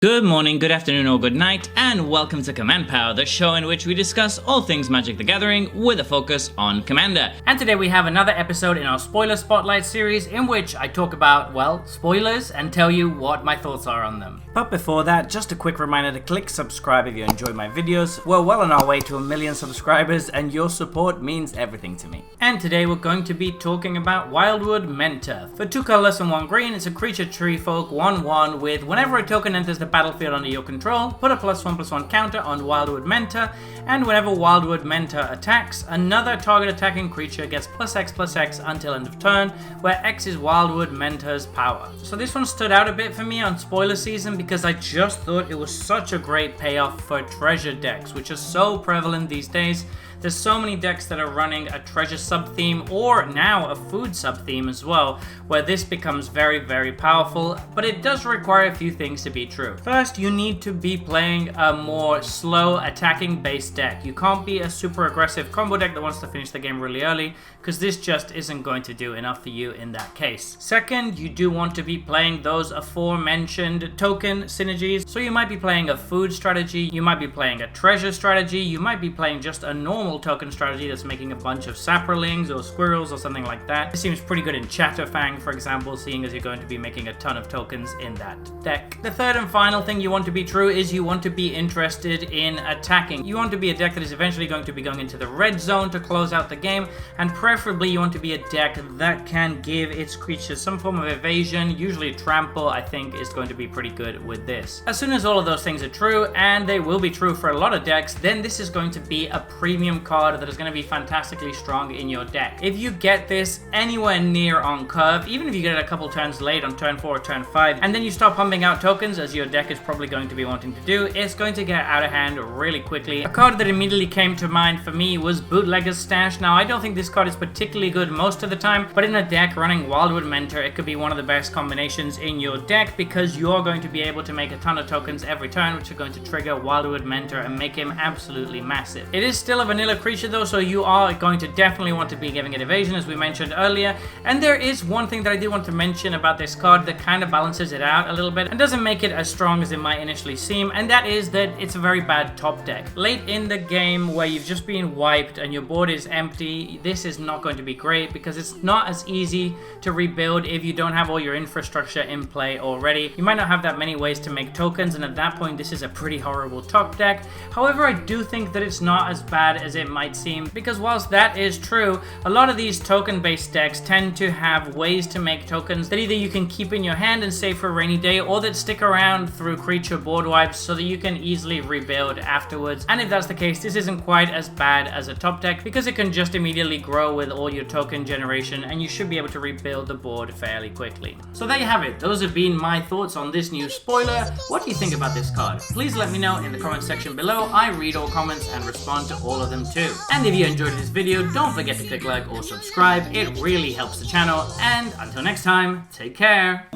Good morning, good afternoon, or good night, and welcome to Command Power, the show in which we discuss all things Magic the Gathering with a focus on Commander. And today we have another episode in our Spoiler Spotlight series in which I talk about, well, spoilers and tell you what my thoughts are on them. But before that, just a quick reminder to click subscribe if you enjoy my videos. We're well on our way to 1 million subscribers and your support means everything to me. And today we're going to be talking about Wildwood Mentor. For 2 colorless and 1 green, it's a creature tree folk 1/1 with whenever a token enters the battlefield under your control, put a +1/+1 counter on Wildwood Mentor, and whenever Wildwood Mentor attacks, another target attacking creature gets +X/+X until end of turn, where X is Wildwood Mentor's power. So this one stood out a bit for me on spoiler season because I just thought it was such a great payoff for treasure decks, which are so prevalent these days. There's so many decks that are running a treasure sub-theme or now a food sub-theme as well, where this becomes very, very powerful, but it does require a few things to be true. First, you need to be playing a more slow attacking based deck. You can't be a super aggressive combo deck that wants to finish the game really early, because this just isn't going to do enough for you in that case. Second, you do want to be playing those aforementioned token synergies. So you might be playing a food strategy, you might be playing a treasure strategy, you might be playing just a normal token strategy that's making a bunch of saprolings or squirrels or something like that. This seems pretty good in Chatterfang, for example, seeing as you're going to be making a ton of tokens in that deck. The third and final thing you want to be true is you want to be interested in attacking. You want to be a deck that is eventually going to be going into the red zone to close out the game, and preferably you want to be a deck that can give its creatures some form of evasion. Usually trample, I think, is going to be pretty good with this. As soon as all of those things are true, and they will be true for a lot of decks, then this is going to be a premium card that is going to be fantastically strong in your deck. If you get this anywhere near on curve, even if you get it a couple turns late on turn 4 or turn 5, and then you start pumping out tokens as your deck is probably going to be wanting to do, it's going to get out of hand really quickly. A card that immediately came to mind for me was Bootlegger's Stash. Now, I don't think this card is particularly good most of the time, but in a deck running Wildwood Mentor, it could be one of the best combinations in your deck because you're going to be able to make a ton of tokens every turn, which are going to trigger Wildwood Mentor and make him absolutely massive. It is still a vanilla creature though, so you are going to definitely want to be giving it evasion, as we mentioned earlier. And there is one thing that I do want to mention about this card that kind of balances it out a little bit and doesn't make it as strong as it might initially seem, and that is that it's a very bad top deck. Late in the game where you've just been wiped and your board is empty, this is not going to be great because it's not as easy to rebuild if you don't have all your infrastructure in play already. You might not have that many ways to make tokens, and at that point this is a pretty horrible top deck. However, I do think that it's not as bad as it might seem, because whilst that is true, a lot of these token based decks tend to have ways to make tokens that either you can keep in your hand and save for a rainy day, or that stick around through creature board wipes so that you can easily rebuild afterwards. And if that's the case, this isn't quite as bad as a top deck because it can just immediately grow with all your token generation and you should be able to rebuild the board fairly quickly. So there you have it. Those have been my thoughts on this new spoiler. What do you think about this card? Please let me know in the comment section below. I read all comments and respond to all of them too. And if you enjoyed this video, don't forget to click like or subscribe. It really helps the channel. And until next time, take care.